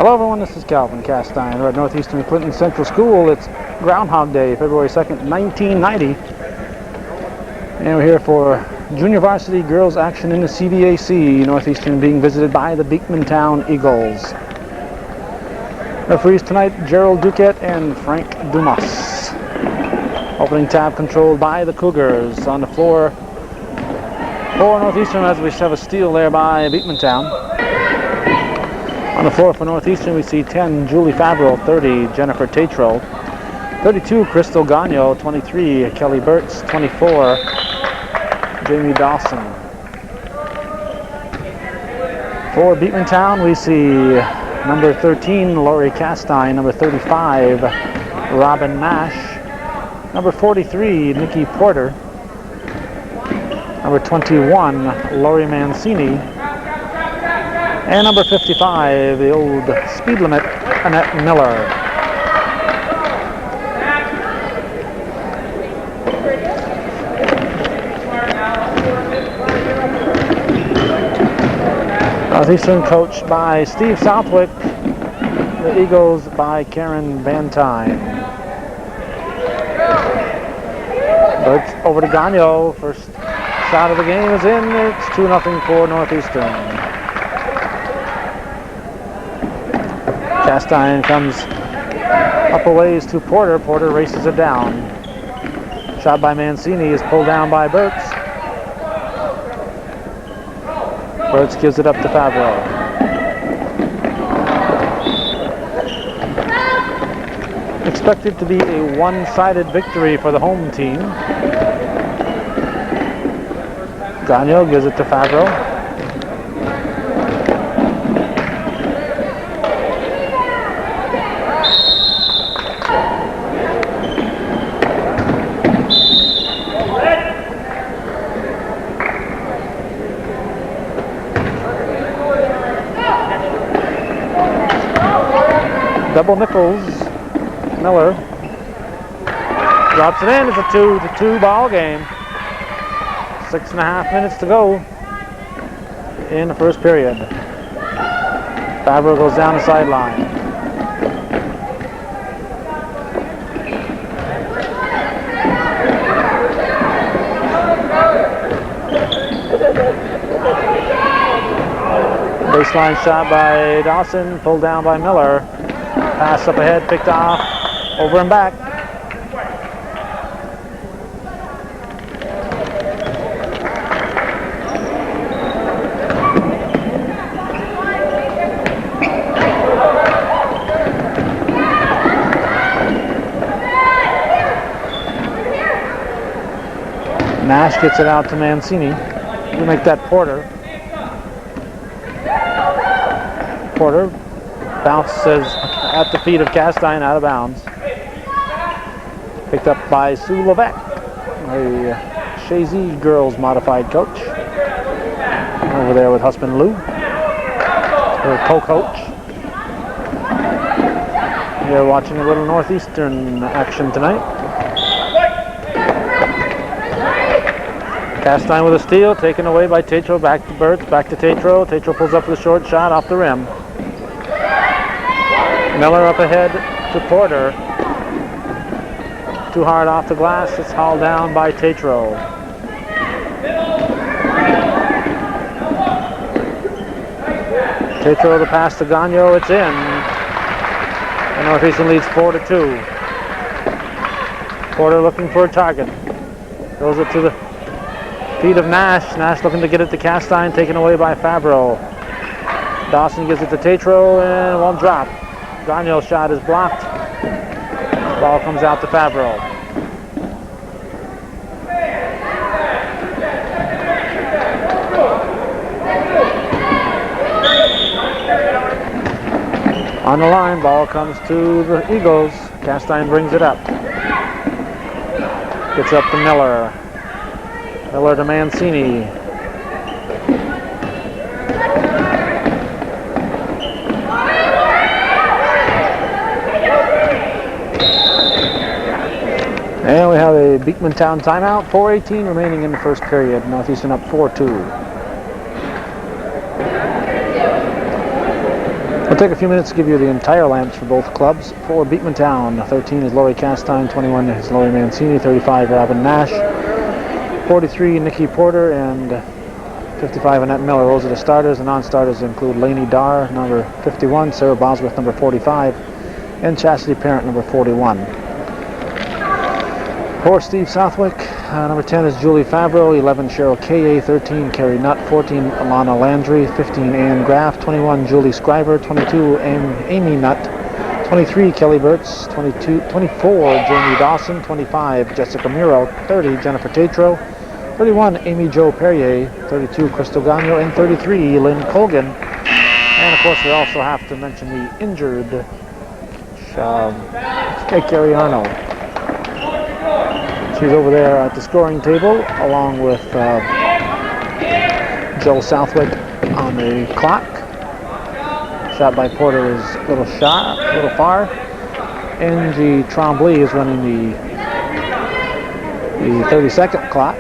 Hello everyone, this is Calvin Castine. We're at Northeastern Clinton Central School. It's Groundhog Day, February 2nd, 1990. And we're here for junior varsity girls action in the CVAC. Northeastern being visited by the Beekmantown Eagles. Referees tonight, Gerald Duquette and Frank Dumas. Opening tab controlled by the Cougars. On the floor for Northeastern, as we have a steal there by Beekmantown. On the floor for Northeastern, we see 10, Julie Favreau, 30, Jennifer Tatro, 32, Crystal Gagno, 23, Kelly Burtz, 24, Jamie Dawson. For Beekmantown, we see number 13, Lori Castine, number 35, Robin Nash, number 43, Nikki Porter, number 21, Lori Mancini, and number 55, the old speed limit, Annette Miller. Northeastern coached by Steve Southwick. The Eagles by Karen Bantine. But over to Gagno. First shot of the game is in. It's 2-0 for Northeastern. Castine comes up a ways to Porter. Porter races it down. Shot by Mancini is pulled down by Burtz. Burtz gives it up to Favreau. Expected to be a one-sided victory for the home team. Gagno gives it to Favreau. Double Nichols, Miller drops it in. It's a 2-2 ball game. 6.5 minutes to go in the first period. Favreau goes down the sideline. Baseline shot by Dawson, pulled down by Miller. Pass up ahead, picked off, over and back. Nash gets it out to Mancini. We make that Porter. Porter bounces at the feet of Castine, out of bounds. Picked up by Sue Levesque, a Shazy girls modified coach. Over there with husband Lou, her co-coach. You're watching a little Northeastern action tonight. Castine with a steal, taken away by Tatro, back to Burtz, back to Tatro. Tatro pulls up with a short shot off the rim. Miller up ahead to Porter. Too hard off the glass. It's hauled down by Tatro. Tatro the pass to Gagno. It's in. And Northeastern leads 4-2. Porter looking for a target. Throws it to the feet of Nash. Nash looking to get it to Castine. Taken away by Favreau. Dawson gives it to Tatro and won't drop. Gagno's shot is blocked. Ball comes out to Favreau. On the line, ball comes to the Eagles. Castine brings it up. Gets up to Miller. Miller to Mancini. And we have a Beekmantown timeout. 4:18 remaining in the first period. Northeastern up 4-2. We'll take a few minutes to give you the entire lamps for both clubs. For Beekmantown, 13 is Laurie Castine, 21 is Laurie Mancini, 35 Robin Nash, 43 Nikki Porter, and 55 Annette Miller. Those are the starters. The non-starters include Lainey Darr, number 51, Sarah Bosworth, number 45, and Chastity Parent, number 41. For Steve Southwick, number 10 is Julie Favreau, 11 Cheryl K.A., 13 Carrie Nutt, 14 Alana Landry, 15 Ann Graff, 21 Julie Scriver, 22 Amy Nutt, 23 Kelly Burtz, 24 Jamie Dawson, 25 Jessica Muro, 30 Jennifer Tatro, 31 Amy Jo Perrier, 32 Crystal Gagno, and 33 Lynn Colgan. And of course we also have to mention the injured Carrie Arnold. She's over there at the scoring table along with Joe Southwick on the clock. Shot by Porter is a little far. Angie Tremblay is running the 30-second clock,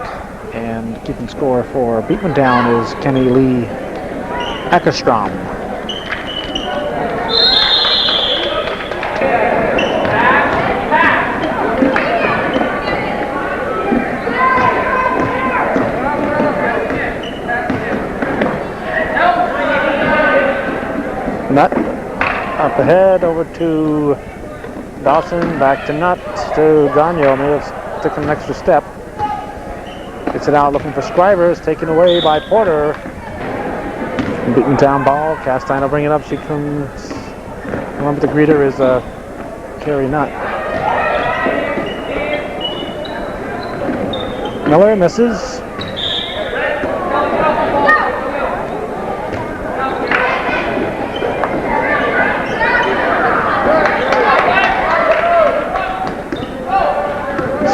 and keeping score for Beekmantown is Kenny Lee Eckerstrom. Nutt up ahead, over to Dawson, back to Nutt, to Gagno. Maybe it's taking an extra step. Gets it out looking for Scrivers, taken away by Porter. Beekmantown ball. Castine will bring it up. She comes. Remember the greeter is Carrie Nutt. Miller misses.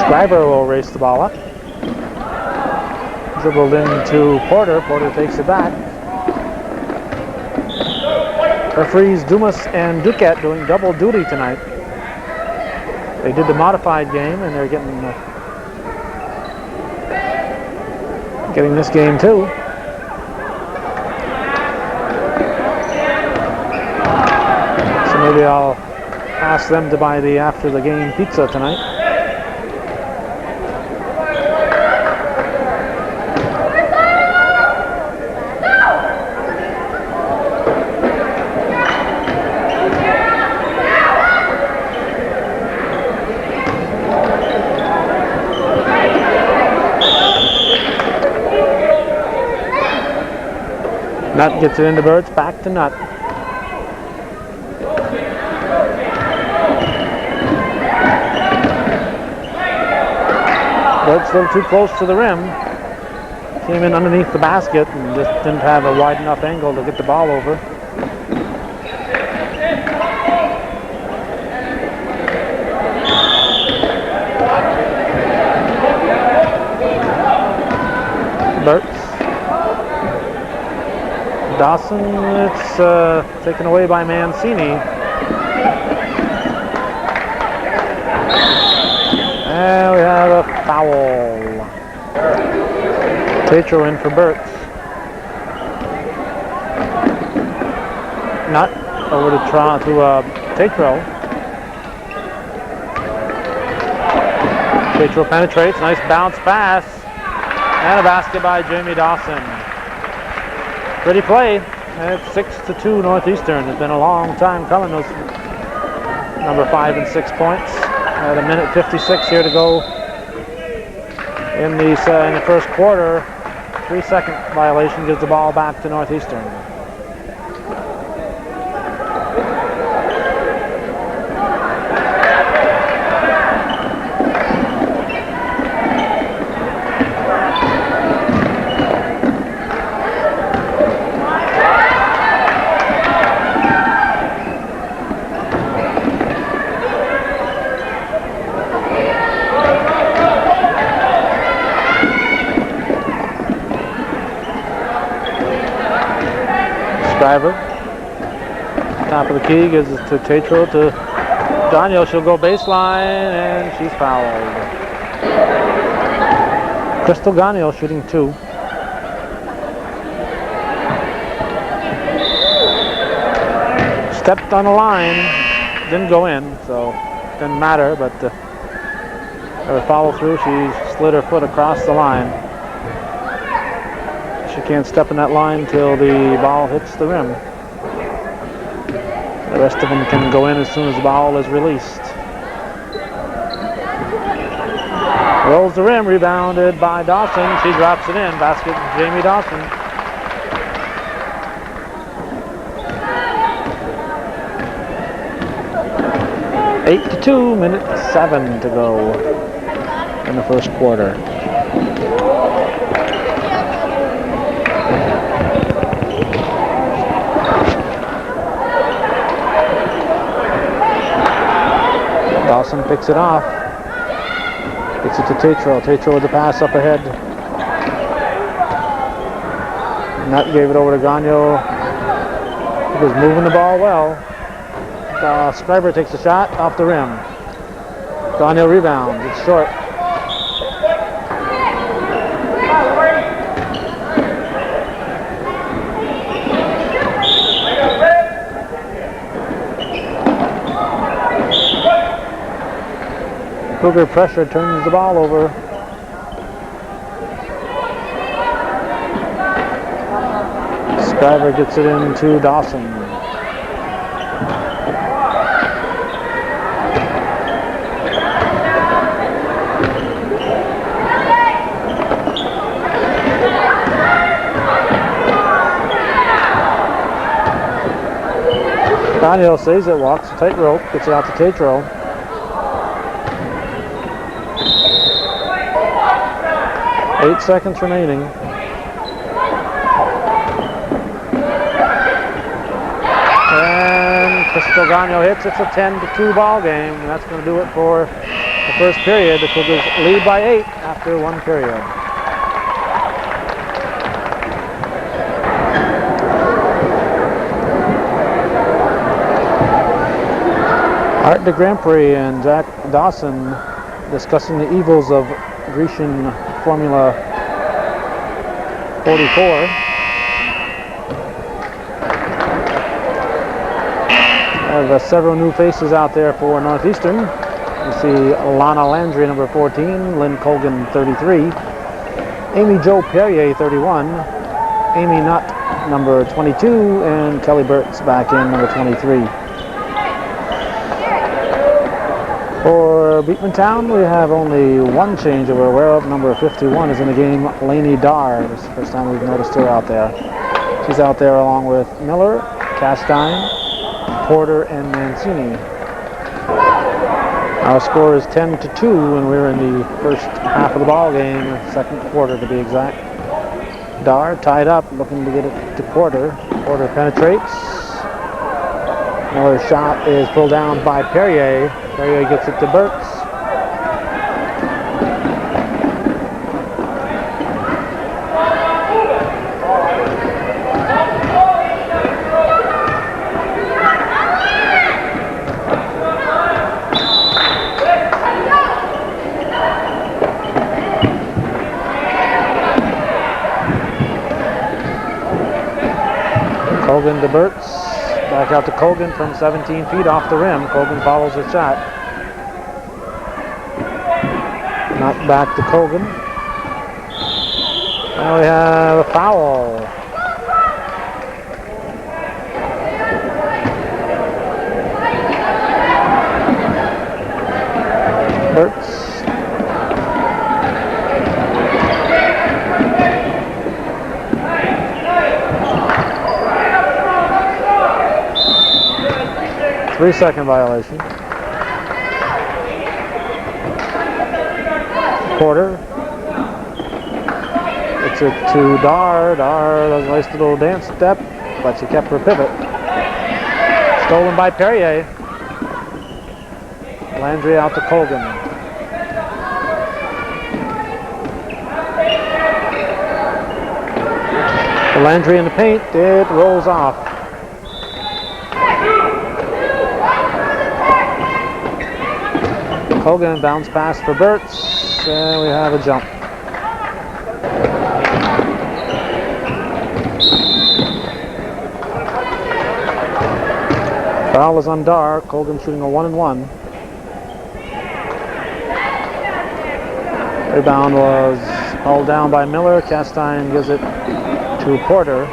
Scriver will race the ball up. Dribbled into Porter. Porter takes it back. Referees Dumas and Duquette doing double duty tonight. They did the modified game and they're getting this game too. So maybe I'll ask them to buy the after the game pizza tonight. Nutt gets it into Burtz, back to Nutt. Burtz a little too close to the rim. Came in underneath the basket and just didn't have a wide enough angle to get the ball over. Burtz. Dawson, it's taken away by Mancini. And we have a foul. Tatro in for Burtz. Nutt over to Tatro. Tatro penetrates, nice bounce pass. And a basket by Jamie Dawson. Pretty play. It's 6-2 Northeastern. It's been a long time coming. Those number 5 and 6 points. At a minute 56 here to go in the first quarter. 3-second violation gives the ball back to Northeastern. Driver, top of the key, gives it to Tatro, to Daniel. She'll go baseline, and she's fouled. Crystal Gagno shooting 2. stepped on the line, didn't go in, so it didn't matter, but her follow through, she slid her foot across the line. She can't step in that line till the ball hits the rim. The rest of them can go in as soon as the ball is released. Rolls the rim, rebounded by Dawson. She drops it in. Basket, Jamie Dawson. Eight to 2, minute 7 to go in the first quarter. Dawson picks it off. Gets it to Tatro. Tatro with the pass up ahead. Nutt gave it over to Gagno. He was moving the ball well. Scriber takes a shot off the rim. Gagno rebounds. It's short. Cougar pressure turns the ball over. Scriber gets it into Dawson. Daniel saves it, walks the tightrope, gets it out to Tatro. Eight seconds remaining. And Crystal Gagno hits. It's a 10-2 ball game. And that's going to do it for the first period. The Cougars lead by 8 after one period. Art de Grand Prix and Jack Dawson discussing the evils of Grecian Formula 44. I have several new faces out there for Northeastern. You see Lana Landry, number 14, Lynn Colgan, 33, Amy Jo Perrier, 31, Amy Nutt, number 22, and Kelly Burt's back in, number 23. For Beekmantown, we have only one change that we're aware of. Number 51 is in the game, Lainey Darr. This is the first time we've noticed her out there. She's out there along with Miller, Castine, Porter, and Mancini. Our score is 10-2, and we're in the first half of the ball game, second quarter to be exact. Darr tied up, looking to get it to Porter. Porter penetrates. Another shot is pulled down by Perrier. Perrier gets it to Burks. Colgan to Burks. Back out to Colgan from 17 feet off the rim. Colgan follows her shot. Knocked back to Colgan. Now we have a foul. Burks. Three-second violation. Porter. It's it to Darr. Darr does a nice little dance step, but she kept her pivot. Stolen by Perrier. Landry out to Colgan. Landry in the paint. It rolls off. Colgan bounce pass for Burtz, and we have a jump. Foul is on Dar. Colgan shooting a 1-and-1. Rebound was hauled down by Miller. Castine gives it to Porter.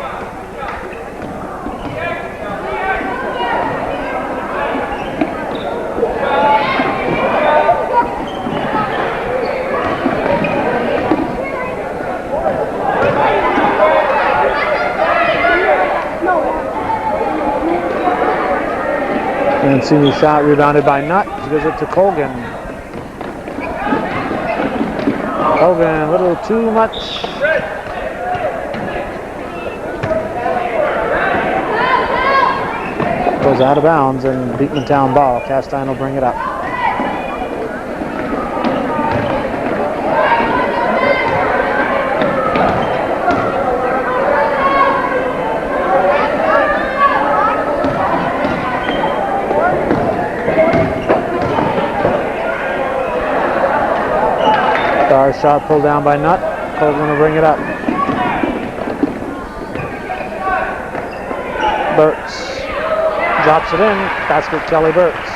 Mancini shot rebounded by Nutt. Gives it to Colgan. Colgan a little too much. Goes out of bounds and Beekmantown ball. Castine will bring it up. Dar shot pulled down by Nutt. Colgan will bring it up. Burtz drops it in. Basket Kelly Burtz.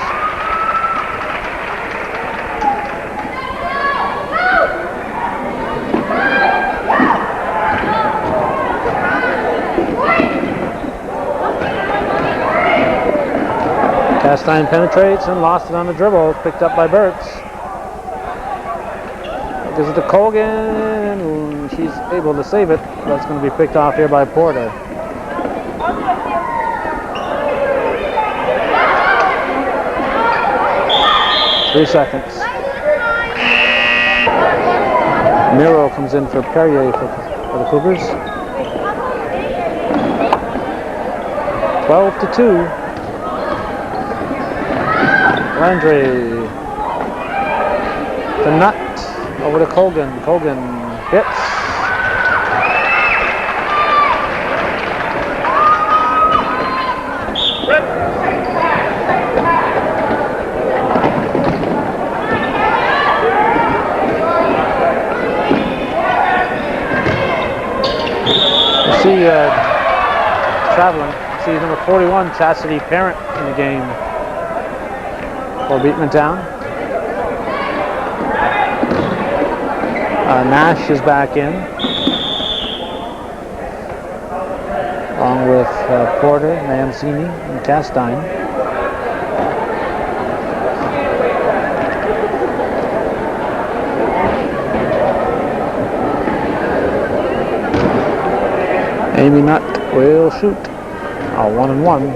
Castine penetrates and lost it on the dribble. Picked up by Burtz. Gives it to Colgan, and she's able to save it. That's going to be picked off here by Porter. Three seconds. Miro comes in for Perrier for the Cougars. 12-2. Landry to Nutt. Over to Colgan. Colgan hits. You see traveling. You see number 41, Chastity Parent in the game for Beekmantown. Nash is back in, along with Porter, Mancini, and Castine. Amy Nutt will shoot a 1-and-1.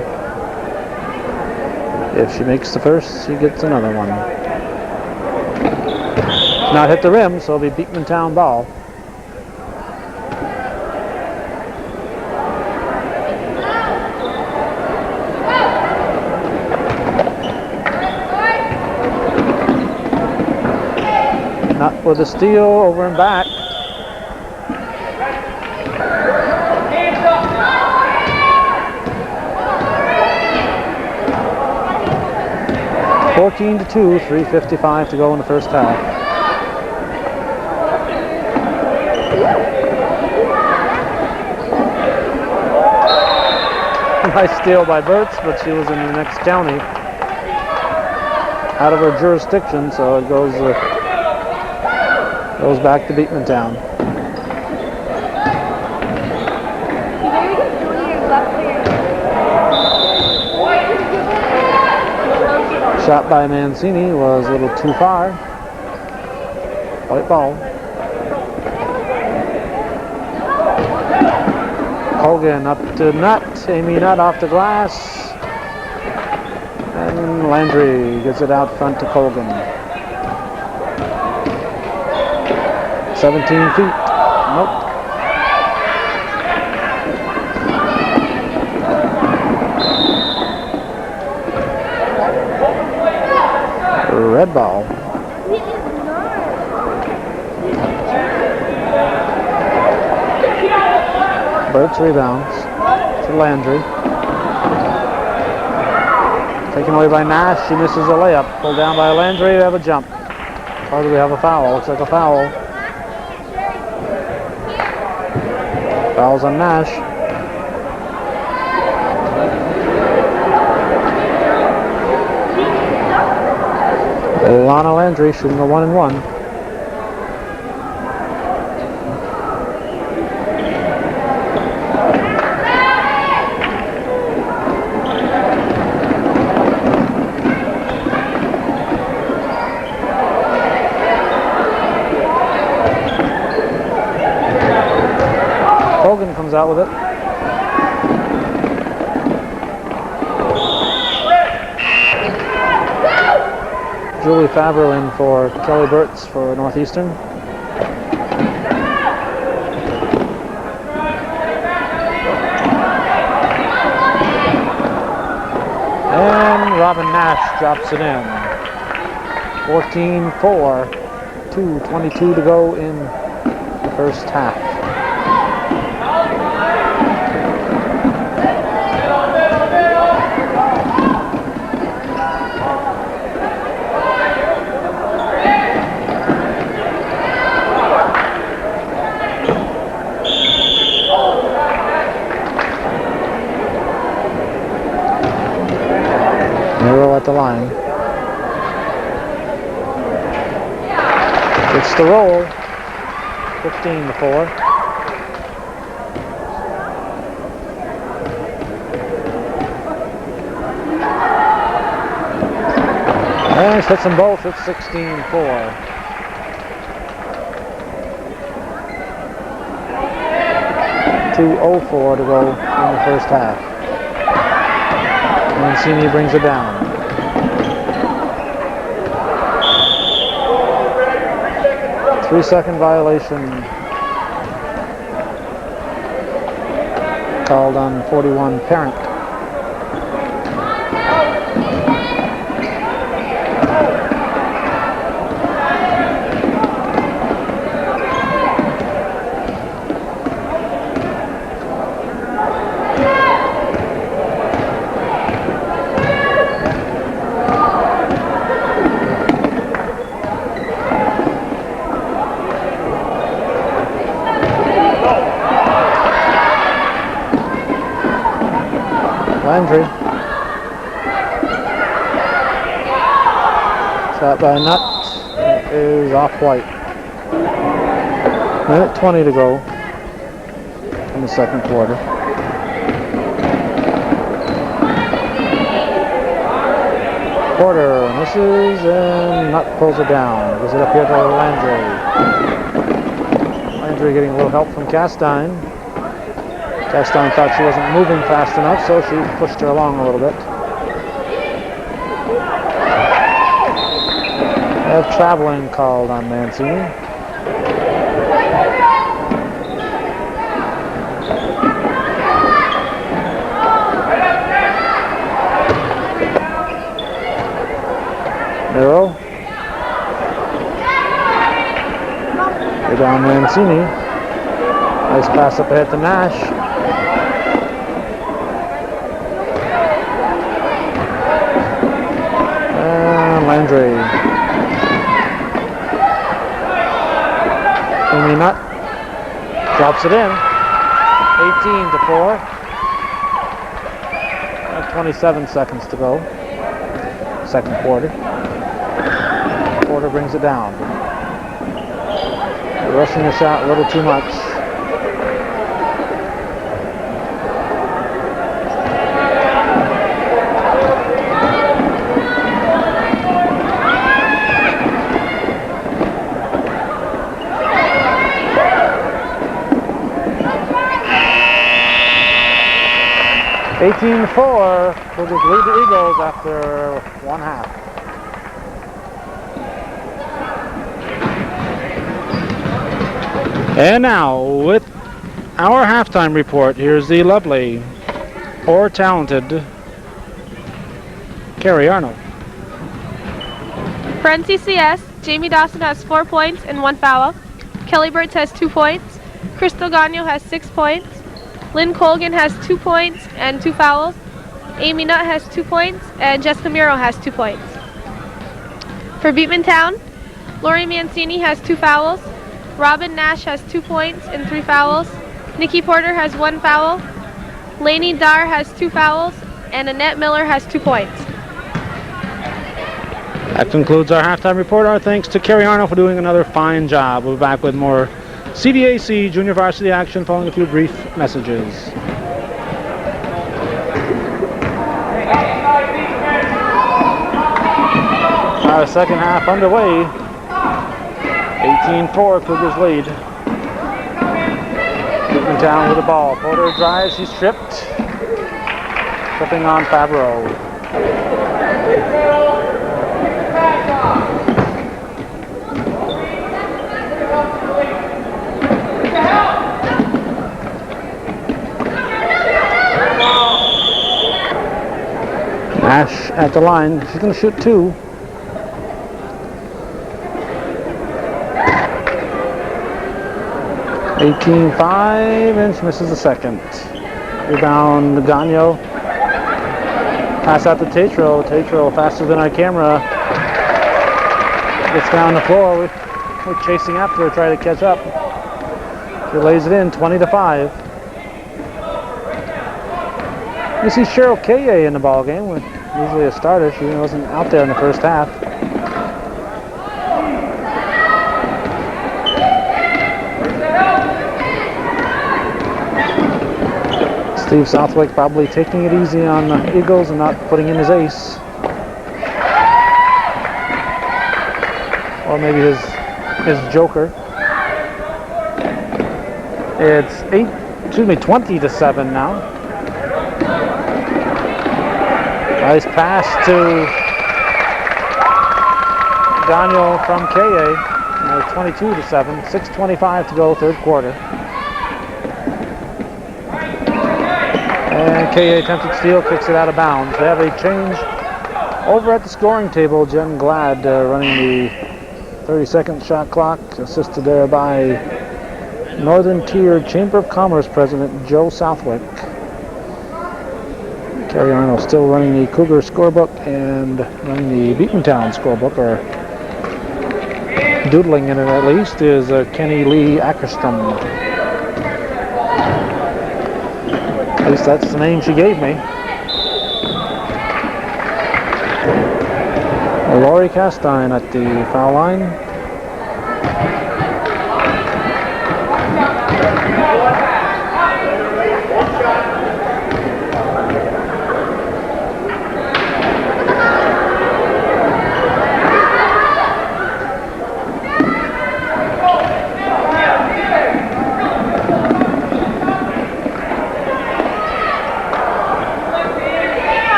If she makes the first, she gets another one. Not hit the rim, so it'll be Beekmantown ball. Not with a steal, over and back. (14-2), 3:55 to go in the first half. Nice steal by Burtz, but she was in the next county, out of her jurisdiction, so it goes back to Beekmantown. Shot by Mancini was a little too far. White ball. Colgan up to Nutt. Amy Nutt off the glass. And Landry gets it out front to Colgan. 17 feet. Nope. Red ball. Burtz rebounds to Landry. Taken away by Nash. She misses a layup. Pulled down by Landry. We have a jump. Or do we have a foul? Looks like a foul. Foul's on Nash. Lana Landry shooting a 1-and-1. Hogan comes out with it. Julie Favreau in for Kelly Burtz for Northeastern. And Robin Nash drops it in. 14-4, 2:22 to go in the first half. At the line. It's the roll. 15-4. And hits them both. It's 16-4. .204 to go in the first half. Mancini brings it down. 3-second violation called on 41 Parent. Landry. Shot by Nutt. It is off white. Minute 20 to go in the second quarter. Porter misses and Nutt pulls it down. Gives it up here to Landry. Landry getting a little help from Castine. Castine thought she wasn't moving fast enough, so she pushed her along a little bit. They have traveling called on Mancini. Miro. Go down Mancini. Nice pass up ahead to Nash. Landry. Amy Nutt drops it in. 18-4. 27 seconds to go. Second quarter. Porter brings it down. They're rushing the shot a little too much. .4, Cougars lead the Eagles after one half. And now, with our halftime report, here's the lovely or talented Carrie Arnold. For NCCS, Jamie Dawson has 4 points and 1 foul. Kelly Burtz has 2 points. Crystal Gagno has 6 points. Lynn Colgan has 2 points and 2 fouls. Amy Nutt has 2 points, and Jessica Muro has 2 points. For Beekmantown, Lori Mancini has 2 fouls. Robin Nash has 2 points and 3 fouls. Nikki Porter has 1 foul. Lainey Dar has 2 fouls, and Annette Miller has 2 points. That concludes our halftime report. Our thanks to Kerry Arnold for doing another fine job. We'll be back with more CDAC junior varsity action following a few brief messages. Our second half underway. 18-4, Cougars lead. Beekmantown with the ball. Porter drives, he's tripped. Tripping on Favreau. Ash at the line. She's going to shoot two. .18-5, and she misses the second. Rebound, Gagno. Pass out to Tatro. Tatro faster than our camera. Gets down the floor. We're chasing after her, trying to catch up. She lays it in, 20-5. You see Cheryl Kaye in the ball game. Usually a starter. She wasn't out there in the first half. Steve Southwick probably taking it easy on the Eagles and not putting in his ace. Or maybe his joker. It's 20-7 now. Nice pass to Daniel from KA. 22-7. 6:25 to go, third quarter. And KA attempted steal, kicks it out of bounds. They have a change over at the scoring table. Jen Glad running the 30-second shot clock, assisted there by Northern Tier Chamber of Commerce President Joe Southwick. Kerry Arnold still running the Cougar scorebook and running the Beekmantown scorebook, or doodling in it at least, is Kenny Lee Ackerstrom. At least that's the name she gave me. Lori Castine at the foul line.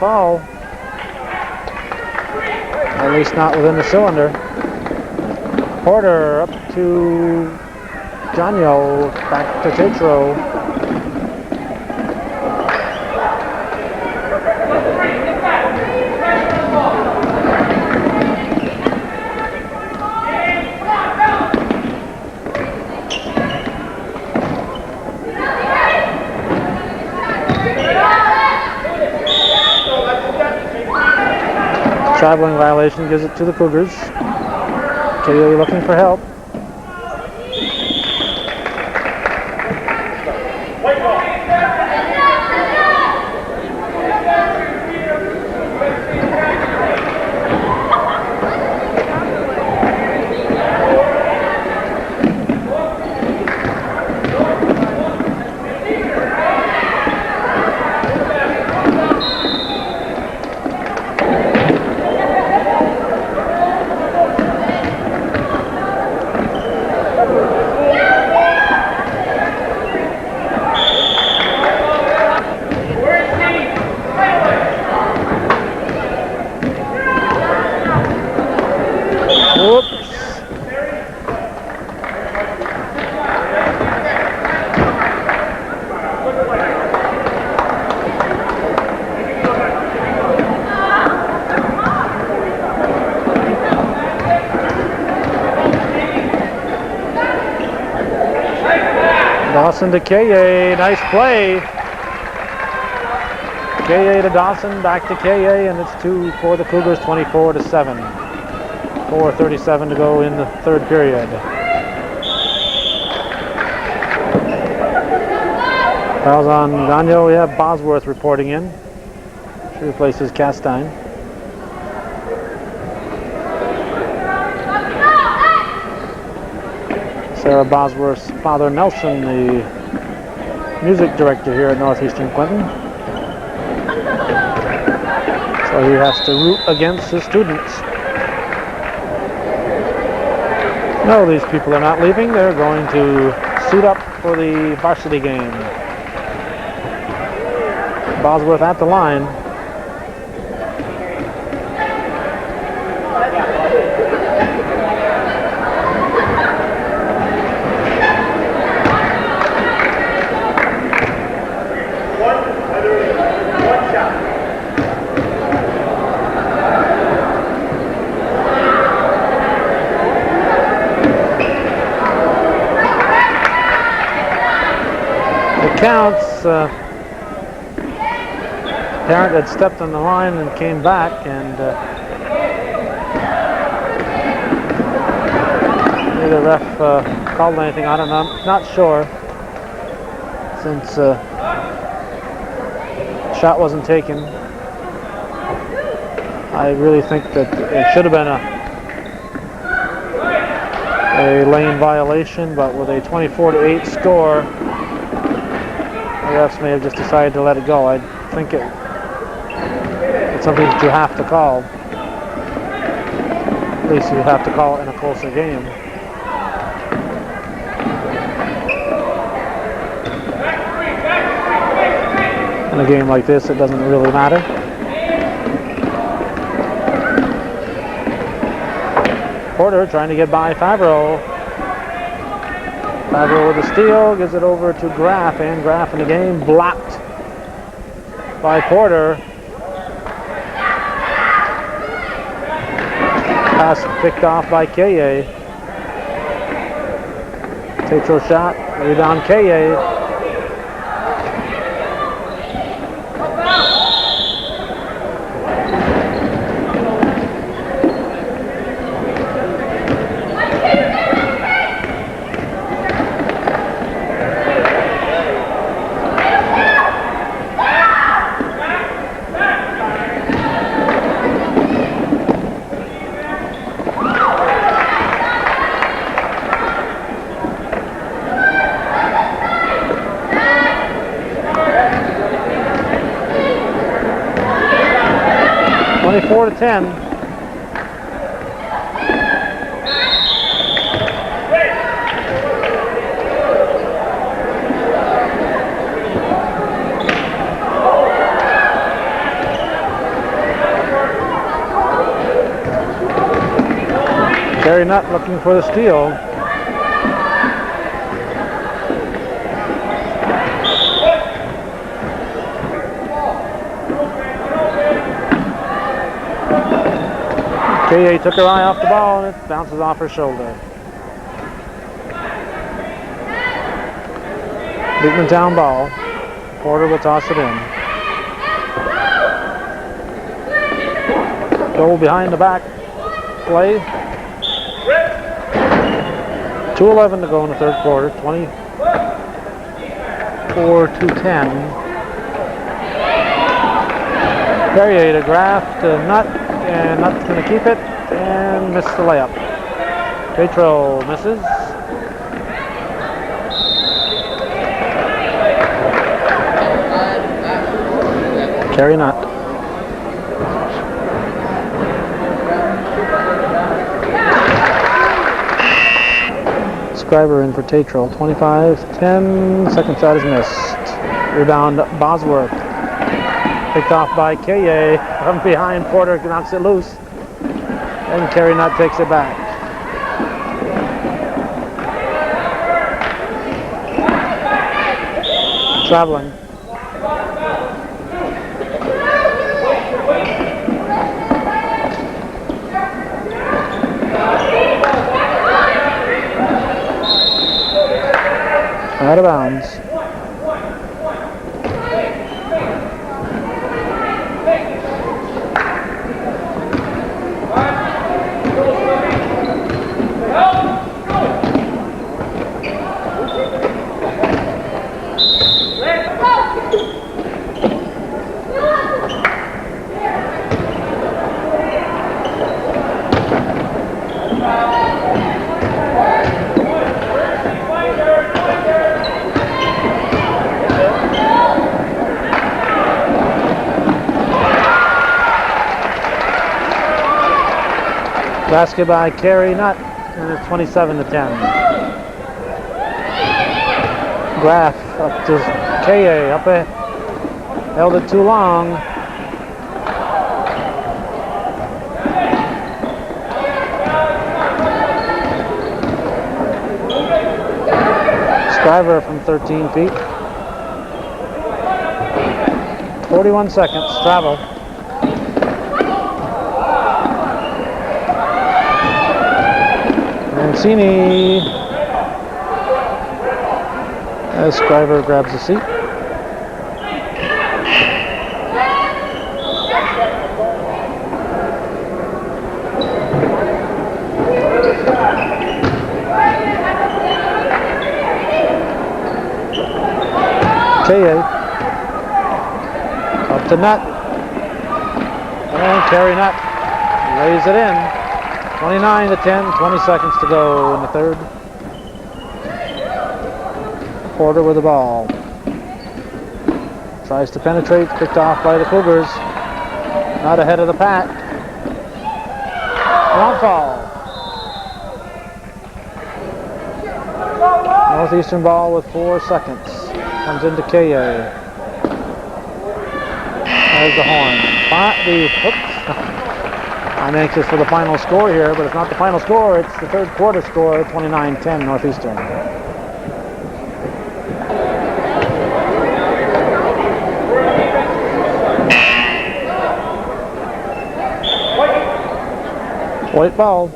Foul. At least not within the cylinder. Porter up to Gagno, back to Tetro. Traveling violation gives it to the Cougars. KA looking for help. Dawson to KA, nice play. KA to Dawson, back to KA, and it's 2 for the Cougars, 24-7. 4:37 to go in the third period. Fouls on Gagno. We have Bosworth reporting in. She replaces Castine. Sarah Bosworth's father, Nelson, the music director here at Northeastern Clinton. So he has to root against his students. No, these people are not leaving. They're going to suit up for the varsity game. Bosworth at the line. Counts. Parent had stepped on the line and came back, and neither ref called anything on it. I'm not sure, since shot wasn't taken. I really think that it should have been a lane violation, but with a 24-8 score, the refs may have just decided to let it go. I think it's something that you have to call. At least you have to call it in a closer game. In a game like this, it doesn't really matter. Porter trying to get by Favreau. Favreau with a steal, gives it over to Graff, and Graff in the game, blocked by Porter. Pass picked off by Kaye. Tatro shot, rebound Kaye. To 10. Terry Nutt looking for the steal. Kaye took her eye off the ball, and it bounces off her shoulder. Beekmantown ball. Porter will toss it in. Goal behind the back play. 2:11 to go in the third quarter. 24-10. Perrier to Graff to Nutt. And Nutt's going to keep it and miss the layup. Tatro misses. Carry Nutt. Scriber in for Tatro. 25-10. Second shot is missed. Rebound Bosworth. Picked off by Kaye. From behind, Porter knocks it loose. And Carey Nutt takes it back. Traveling. Out of bounds. Basket by Carey Nutt, and it's 27-10. Graff up to K.A. up ahead. Held it too long. Scriver from 13 feet. 41 seconds, travel. Mancini, as Scriver grabs a seat. K.A. up to Nutt, and Carey Nutt lays it in. 29-10, 20 seconds to go in the third. Porter with the ball. Tries to penetrate, picked off by the Cougars. Not ahead of the pack. Long fall. Northeastern ball with 4 seconds. Comes into K.A. There's the horn. I'm anxious for the final score here, but it's not the final score. It's the third quarter score, 29-10 Northeastern. White ball.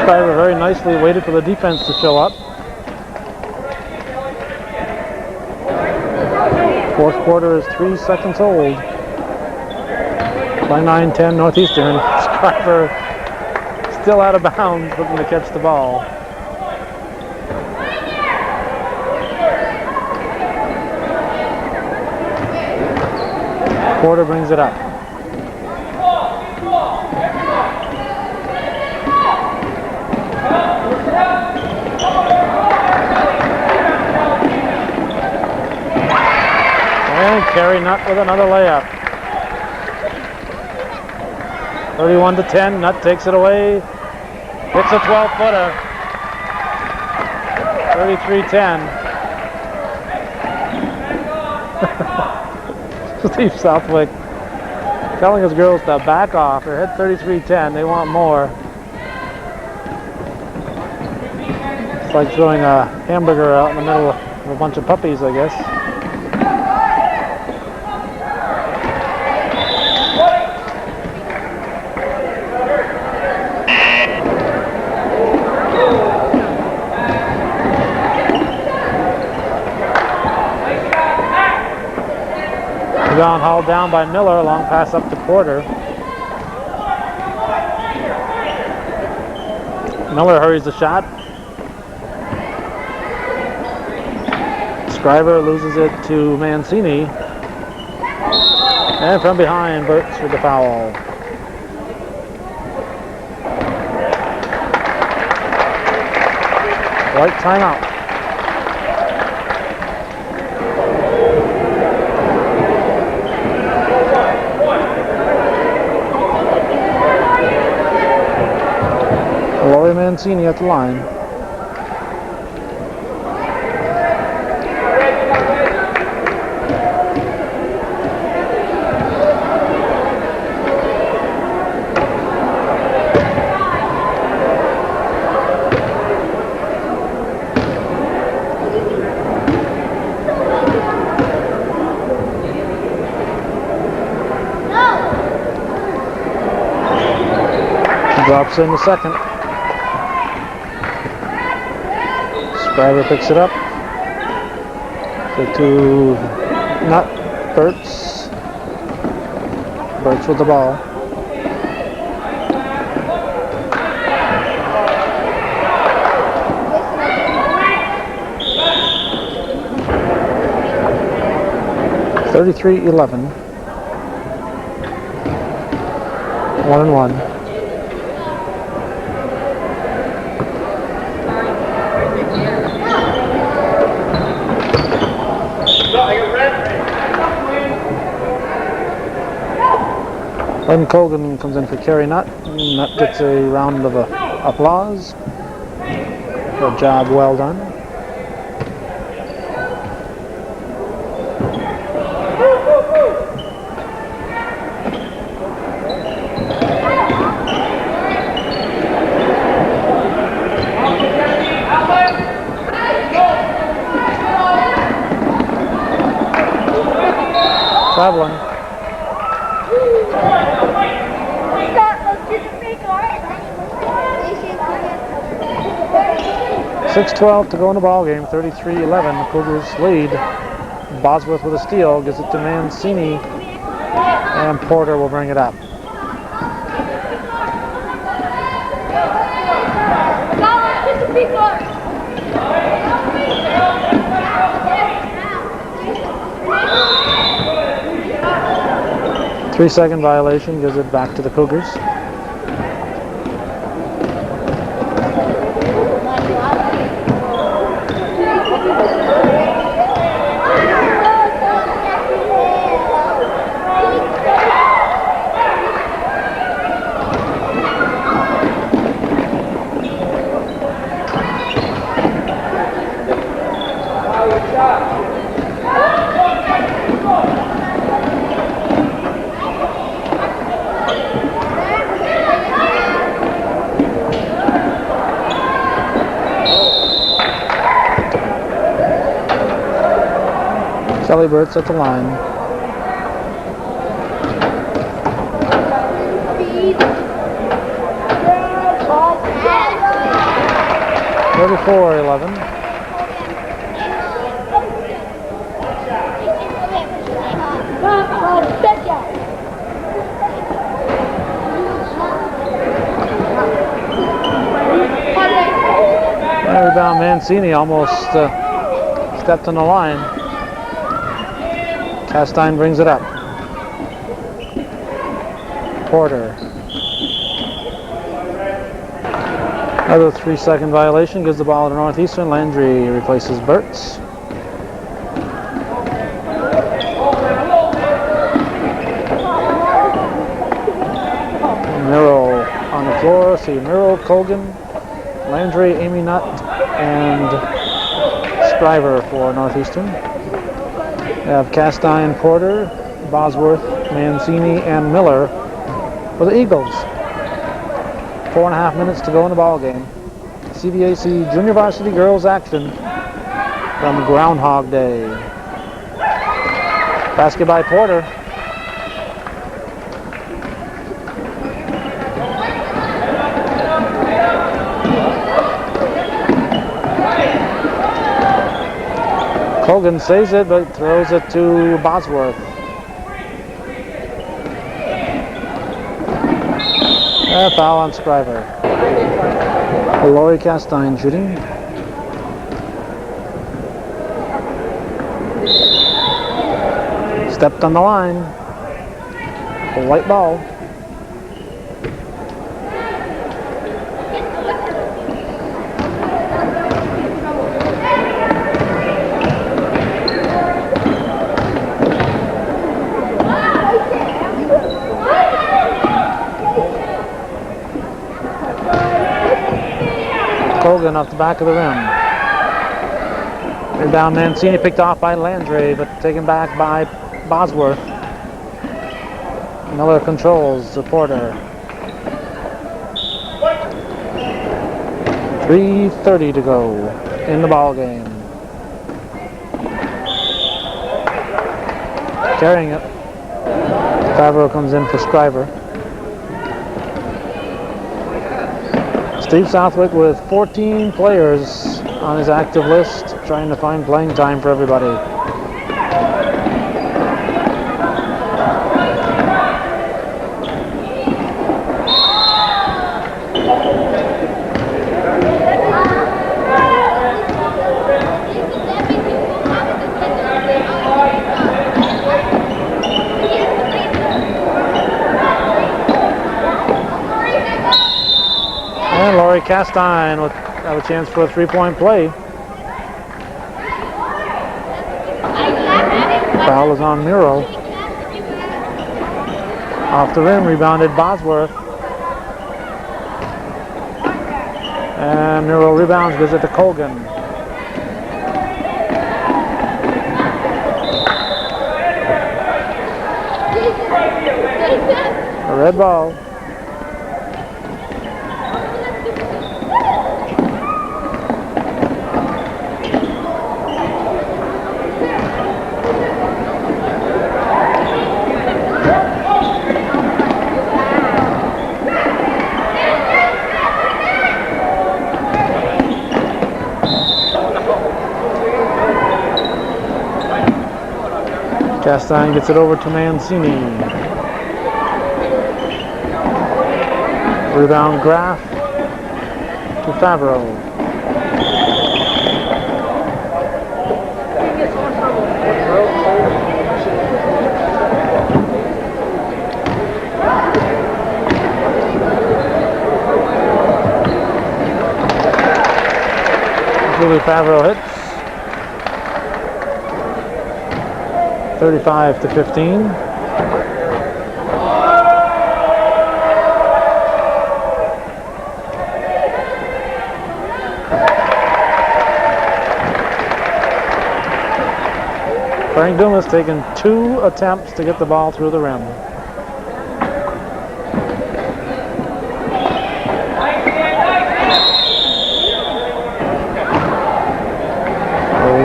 Scriver very nicely waited for the defense to show up. Fourth quarter is 3 seconds old. 29-10 Northeastern. Scriver still out of bounds, looking to catch the ball. Porter brings it up. And Carey Nutt with another layup. 31-10, Nutt takes it away. It's a 12-footer. 33-10. Steve Southwick telling his girls to back off. They're at 33-10. They want more. It's like throwing a hamburger out in the middle of a bunch of puppies, I guess. Rebound hauled down by Miller, long pass up to Porter. Miller hurries the shot. Scriver loses it to Mancini. And from behind, Burks with the foul. White timeout. Laurie Mancini at the line. Drops in the second. Scriver picks it up. To Nutt, Burks. Burks with the ball. (33-11). 1-1. Lynn Colgan comes in for Carrie Nutt. Nutt gets a round of applause for a job well done. Traveling. 6:12 to go in the ball game. 33-11. The Cougars lead. Bosworth with a steal gives it to Mancini, and Porter will bring it up. Three-second violation gives it back to the Cougars. Kelly Burt's at the line. (34-11). Rebound Mancini almost stepped on the line. Castine brings it up. Porter. Another 3-second violation gives the ball to Northeastern. Landry replaces Burtz. Miro on the floor. See Miro, Colgan, Landry, Amy Nutt, and Scriver for Northeastern. We have Castine, Porter, Bosworth, Mancini, and Miller for the Eagles. 4.5 minutes to go in the ball game. CVAC Junior Varsity Girls action from Groundhog Day. Basket by Porter. Colgan saves it, but throws it to Bosworth. A foul on Scriver. Lori Castine shooting. Stepped on the line. A white ball. Colgan off the back of the rim. Rebound Mancini picked off by Landry, but taken back by Bosworth. Miller controls the Porter. 3:30 to go in the ball game. Carrying it. Favreau comes in for Scriver. Steve Southwick with 14 players on his active list, trying to find playing time for everybody. Lori Castine will have a chance for a three-point play. Foul is on Miro. Off the rim, rebounded Bosworth. And Miro rebounds, gives it to Colgan. A red ball. Castine gets it over to Mancini. Rebound Graff to Favreau. Julie Favreau hits. 35-15. Frank Dumas taking 2 attempts to get the ball through the rim.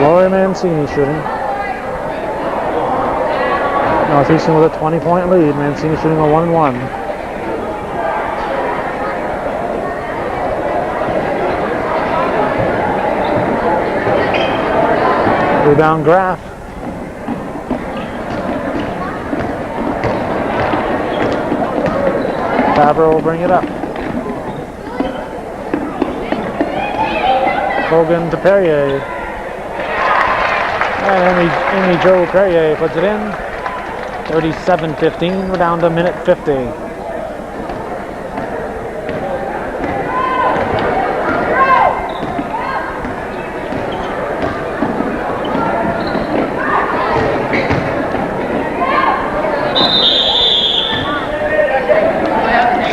Lori Mancini shooting. Northeastern with a 20-point lead. Mancini shooting a 1-1. Rebound Graff. Favreau will bring it up. Hogan to Perrier. And Amy Jo Perrier puts it in. 37-15, we're down to minute 50.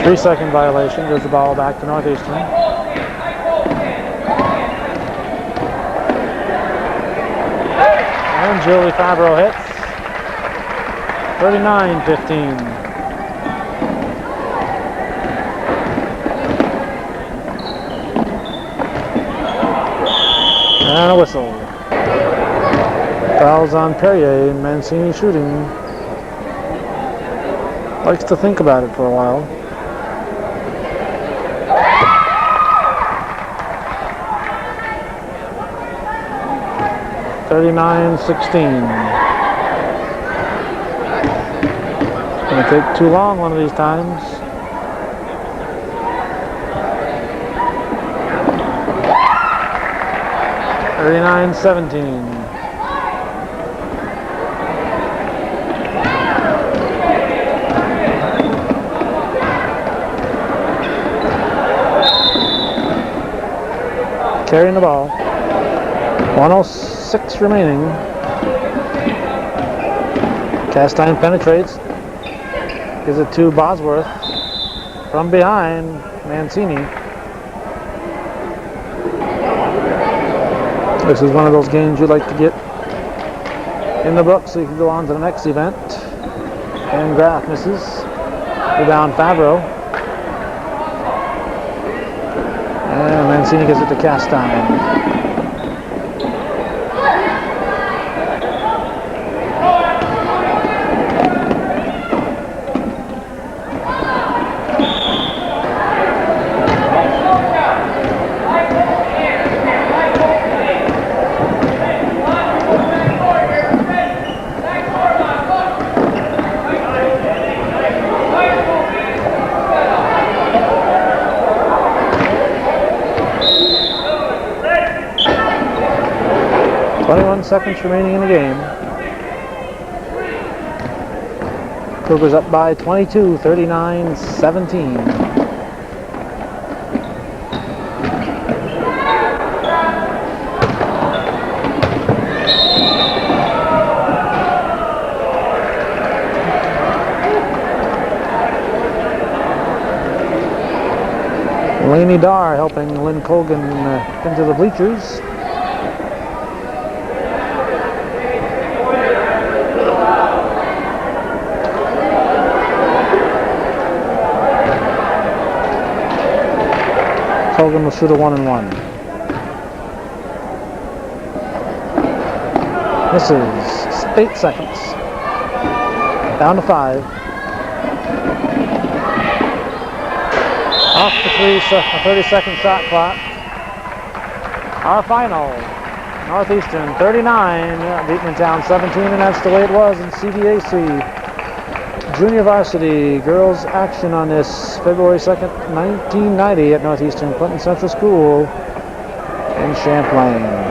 Three-second violation, gives the ball back to Northeastern. And Julie Favreau hits. 39-15. And a whistle. Fouls on Perrier. Mancini shooting. Likes to think about it for a while. (39-16). Gonna take too long one of these times. (39-17). Carrying the ball. 1:06 remaining. Castine penetrates. Gives it to Bosworth. From behind, Mancini. This is one of those games you'd like to get in the book so you can go on to the next event. And Graff misses. Rebound Favreau. And Mancini gives it to Castine. Seconds remaining in the game. Cougars up by 22, 39-17. Lainey Dar helping Lynn Colgan into the bleachers. Colgan will shoot a 1-and-1. Misses. 8 seconds. Down to 5. Off the 30-second shot clock. Our final. Northeastern 39, Beekmantown 17, and that's the way it was in CDAC. Junior varsity girls action on this February 2nd, 1990 at Northeastern Clinton Central School in Champlain.